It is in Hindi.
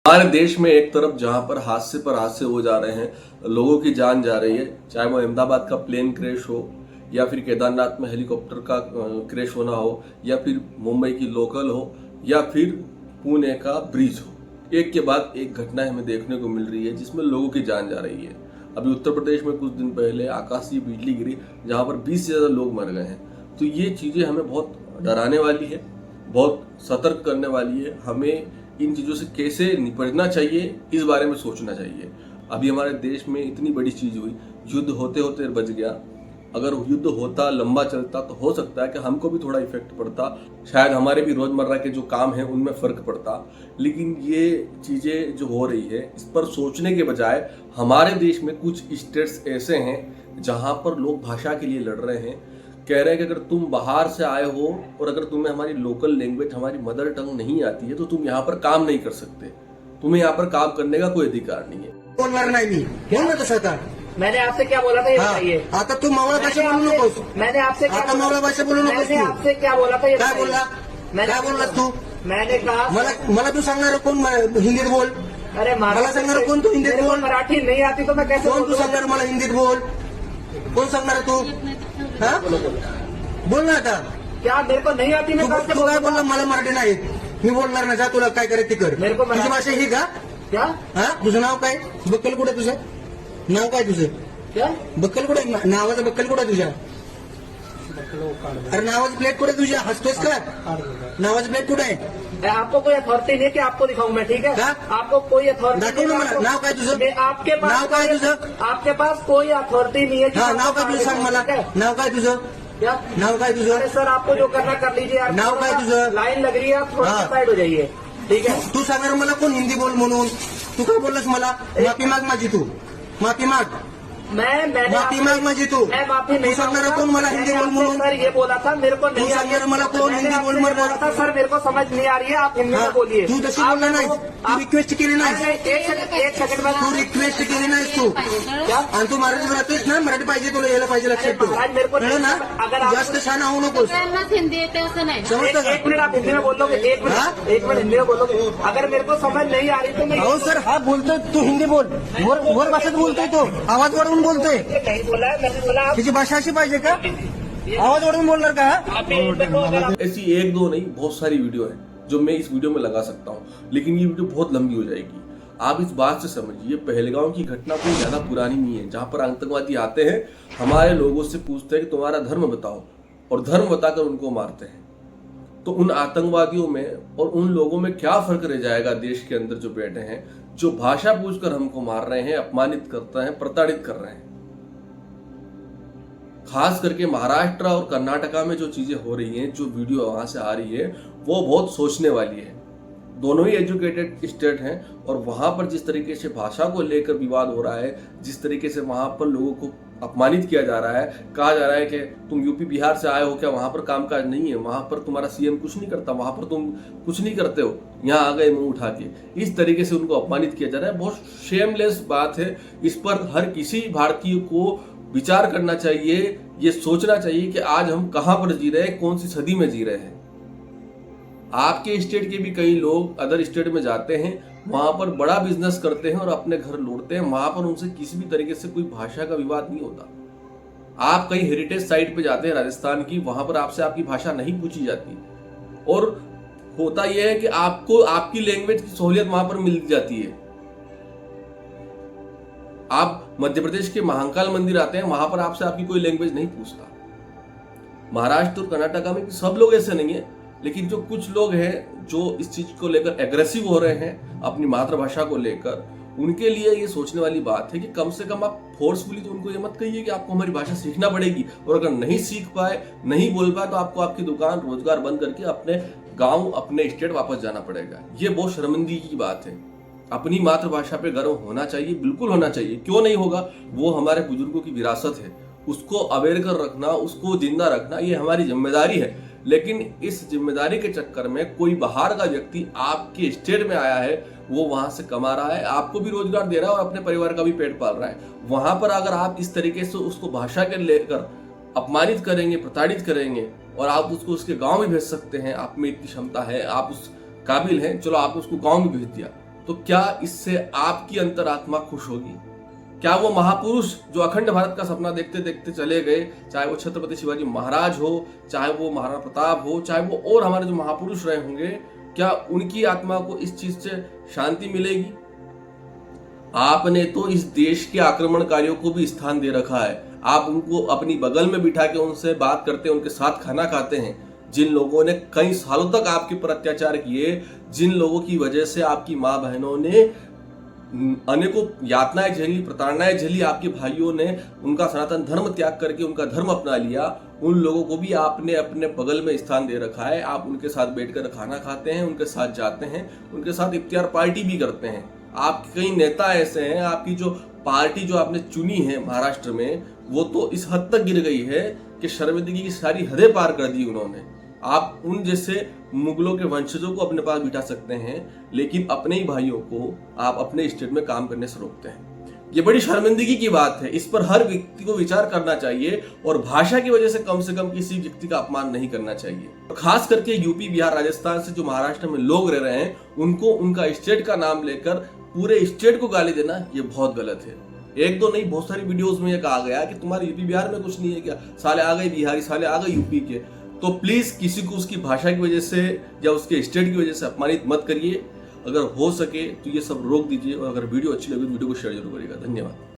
हमारे देश में एक तरफ जहां पर हादसे पर हादसे हो जा रहे हैं, लोगों की जान जा रही है, चाहे वो अहमदाबाद का प्लेन क्रैश हो या फिर केदारनाथ में हेलीकॉप्टर का क्रैश होना हो या फिर मुंबई की लोकल हो या फिर पुणे का ब्रिज हो, एक के बाद एक घटना हमें देखने को मिल रही है जिसमें लोगों की जान जा रही है। अभी उत्तर प्रदेश में कुछ दिन पहले आकाशीय बिजली गिरी जहां पर 20 से ज्यादा लोग मर गए हैं। तो ये चीजें हमें बहुत डराने वाली है, बहुत सतर्क करने वाली है। हमें इन चीजों से कैसे निपटना चाहिए इस बारे में सोचना चाहिए। अभी हमारे देश में इतनी बड़ी चीज हुई, युद्ध होते होते बच गया। अगर युद्ध होता, लंबा चलता तो हो सकता है कि हमको भी थोड़ा इफेक्ट पड़ता, शायद हमारे भी रोजमर्रा के जो काम है उनमें फर्क पड़ता। लेकिन ये चीजें जो हो रही है इस पर सोचने के बजाय हमारे देश में कुछ स्टेट्स ऐसे हैं जहां पर लोग भाषा के लिए लड़ रहे हैं, कह रहे हैं कि अगर तुम बाहर से आए हो और अगर तुम्हें हमारी लोकल लैंग्वेज, हमारी मदर टंग नहीं आती है तो तुम यहाँ पर काम नहीं कर सकते, तुम्हें यहाँ पर काम करने का कोई अधिकार नहीं है। बोलणार नाही मी, बोल ना तसं आता. मैंने आपसे क्या बोला था ये बताइए। आता तू मावळा भाषा बोलू नकोस. मैंने आपसे क्या आता मावळा भाषा बोलू नकोस मैंने तू. आपसे क्या बोला था ये काय बताइए। बोलला? काय बोललास तू? मैंने कहा मला मला तू सांगणार कोण हिंदीत बोल. अरे मला सांगणार कोण तू हिंदीत मेरे को बोल. मराठी नहीं आती तो मैं कैसे कोण तू बोलूं? सांगणार मला हिंदीत बोल. कोण सांगणार तू? हा बोल ना आता. क्या मेरे को नहीं आती मैं तू कैसे तू काय बोलूं? बोलला मला मराठी नाही येत. मी बोलणार ना, जा तुला काय करायचं ते कर. मेरे को तुझी भाषा ही का? क्या हा तुझं नाव काय? बक्कल कुठे तुझं नाव काय तुझं? क्या बक्कल कुठे? नावाचं बक्कल कुठे तुझ्या? अरे नावाची प्लेट कुठे तुझ्या? हसतोस का? नावाची प्लेट कुठे आहे? आपको कोई अथॉरिटी नहीं है कि आपको दिखाऊं मैं, ठीक है? क्या? आपको कोई अथॉरिटी दाखव ना मला. नाव काय तुझं? आपके पास नाव काय तुझं? आपके पास कोई अथॉरिटी नहीं है कि हा नाव काय तुझं सांग मला. ठीक है? नाव काय तुझं? क्या नाव काय तुझं? अरे सर आपको जो करना कर लीजिए यार. नाव काय तुझं? लाइन लग रही है, आप थोड़ा हाँ. साइड हो जाइए, ठीक है? तू सांगणार मला कोण हिंदी बोल म्हणून? तू काय बोललास मला? माफी माग माझी तू. माफी माग. मैंने माफी माग माझी तू. मैं माफी नहीं तू सांगणार मांगूंगा. कोण मला हिंदी मैंने बोल आपसे म्हणून? सर ये बोला था, मेरे को नहीं तू आ रही सांगणार मला कोण मैंने हिंदी बोल आपसे म्हणून? बोला था सर मेरे को समझ नहीं आ रही है, आप हिंदी हा, में बोलिए. तू तशी आप बोलला मेरे नाहीस. को- तू आप- रिक्वेस्ट केली नाहीस. एक सेकंड में तू रिक्वेस्ट केली नाहीस तू. क्या आणि तू मराठी राहतोस ना, मराठी पाहिजे तुला, यायला पाहिजे लक्षात ठेव. महाराज मेरे को कळलं ना? अगर आप- जास्त छान होऊ नकोस. सगळ्यांनाच हिंदी येते असं नाही. समजतं का? एक मिनट आप हिंदी में बोलोगे, एक हाँ? मिनट एक मिनट हिंदी में बोलोगे. अगर मेरे को समझ नहीं आ रही तो मैं अहो सर, हा बोलतोय तू हिंदी बोल. वर भाषेत बोलतोय तो, आवाज वाढवून बोलतोय. नहीं बोला है, मैंने बोला आप तिची भाषा अशी पाहिजे का? आवाज वाढवून बोलणार का? आप ये देखो, अगर आप- ऐसी एक दो नहीं, बहुत सारी वीडियो है जो मैं इस वीडियो में लगा सकता हूँ, लेकिन ये वीडियो बहुत लंबी हो जाएगी। आप इस बात से समझिए, पहलगाम की घटना कोई ज्यादा पुरानी नहीं है, जहां पर आतंकवादी आते हैं, हमारे लोगों से पूछते हैं कि तुम्हारा धर्म बताओ, और धर्म बताकर उनको मारते हैं। तो उन आतंकवादियों में और उन लोगों में क्या फर्क रह जाएगा देश के अंदर जो बैठे हैं, जो भाषा पूछकर हमको मार रहे हैं, अपमानित करते हैं, प्रताड़ित कर रहे हैं। खास करके महाराष्ट्र और कर्नाटका में जो चीजें हो रही हैं, जो वीडियो वहां से आ रही है, वो बहुत सोचने वाली है। दोनों ही एजुकेटेड स्टेट हैं और वहां पर जिस तरीके से भाषा को लेकर विवाद हो रहा है, जिस तरीके से वहां पर लोगों को अपमानित किया जा रहा है, कहा जा रहा है कि तुम यूपी बिहार से आए हो क्या, वहां पर कामकाज नहीं है, वहां पर तुम्हारा सीएम कुछ नहीं करता, वहां पर तुम कुछ नहीं करते हो, यहाँ आ गए मुंह उठा के, इस तरीके से उनको अपमानित किया जा रहा है। बहुत शेमलेस बात है। इस पर हर किसी भारतीय को विचार करना चाहिए, ये सोचना चाहिए कि आज हम कहां पर जी रहे हैं, कौन सी सदी में जी रहे हैं। आपके स्टेट के भी कई लोग अदर स्टेट में जाते हैं, वहां पर बड़ा बिजनेस करते हैं और अपने घर लौटते हैं, वहां पर उनसे किसी भी तरीके से कोई भाषा का विवाद नहीं होता। आप कहीं हेरिटेज साइट पे जाते हैं राजस्थान की, वहां पर आपसे आपकी भाषा नहीं पूछी जाती, और होता यह है कि आपको आपकी लैंग्वेज की सहूलियत वहां पर मिल जाती है। आप मध्य प्रदेश के महाकाल मंदिर आते हैं, वहां पर आपसे आपकी कोई लैंग्वेज नहीं पूछता। महाराष्ट्र और कर्नाटका में सब लोग ऐसे नहीं है, लेकिन जो कुछ लोग हैं जो इस चीज को लेकर एग्रेसिव हो रहे हैं अपनी मातृभाषा को लेकर, उनके लिए ये सोचने वाली बात है कि कम से कम आप फोर्सफुली तो उनको ये मत कहिए कि आपको हमारी भाषा सीखना पड़ेगी, और अगर नहीं सीख पाए, नहीं बोल पाए, तो आपको आपकी दुकान रोजगार बंद करके अपने गांव, अपने स्टेट वापस जाना पड़ेगा। ये बहुत शर्मिंदगी की बात है। अपनी मातृभाषा पे गर्व होना चाहिए, बिल्कुल होना चाहिए, क्यों नहीं होगा। वो हमारे बुजुर्गों की विरासत है, उसको अवेयर कर रखना, उसको जिंदा रखना, ये हमारी जिम्मेदारी है। लेकिन इस जिम्मेदारी के चक्कर में कोई बाहर का व्यक्ति आपके स्टेट में आया है, वो वहां से कमा रहा है, आपको भी रोजगार दे रहा है और अपने परिवार का भी पेट पाल रहा है। वहां पर अगर आप इस तरीके से उसको भाषा के लेकर अपमानित करेंगे, प्रताड़ित करेंगे, और आप उसको उसके गांव में भेज सकते हैं, आप में इतनी क्षमता है, आप उस काबिल हैं, चलो आप उसको गांव में भेज दिया, तो क्या इससे आपकी अंतरात्मा खुश होगी? क्या वो महापुरुष जो अखंड भारत का सपना देखते देखते चले गए, चाहे वो छत्रपति शिवाजी महाराज हो, चाहे वो महाराणा प्रताप हो, चाहे वो और हमारे जो महापुरुष रहे होंगे, क्या उनकी आत्मा को इस चीज से शांति मिलेगी? आपने तो इस देश के आक्रमणकारियों को भी स्थान दे रखा है। आप उनको अपनी बगल में बिठा के उनसे बात करते हैं, उनके साथ खाना खाते हैं। जिन लोगों ने कई सालों तक आपके ऊपर अत्याचार किए, जिन लोगों की वजह से आपकी माँ बहनों ने अनेकों यातनाएं झेली, प्रताड़नाएं झेली, आपके भाइयों ने उनका सनातन धर्म त्याग करके उनका धर्म अपना लिया, उन लोगों को भी आपने अपने बगल में स्थान दे रखा है। आप उनके साथ बैठकर खाना खाते हैं, उनके साथ जाते हैं, उनके साथ इफ्तियार पार्टी भी करते हैं। आपके कई नेता ऐसे हैं, आपकी जो पार्टी जो आपने चुनी है महाराष्ट्र में, वो तो इस हद तक गिर गई है कि शर्मिंदगी की सारी हदें पार कर दी उन्होंने। आप उन जैसे मुगलों के वंशजों को अपने पास बिठा सकते हैं, लेकिन अपने ही भाइयों को आप अपने स्टेट में काम करने से रोकते हैं। ये बड़ी शर्मिंदगी की बात है। इस पर हर व्यक्ति को विचार करना चाहिए और भाषा की वजह से कम किसी व्यक्ति का अपमान नहीं करना चाहिए। खास करके यूपी, बिहार, राजस्थान से जो महाराष्ट्र में लोग रह रहे हैं, उनको उनका स्टेट का नाम लेकर पूरे स्टेट को गाली देना ये बहुत गलत है। एक दो नहीं, बहुत सारी वीडियोस में ये कहा गया कि तुम्हारे यूपी बिहार में कुछ नहीं है क्या, साले आ गए बिहारी, साले आ गए यूपी के। तो प्लीज किसी को उसकी भाषा की वजह से या उसके स्टेट की वजह से अपमानित मत करिए। अगर हो सके तो ये सब रोक दीजिए, और अगर वीडियो अच्छी लगे तो वीडियो को शेयर जरूर करिएगा। धन्यवाद।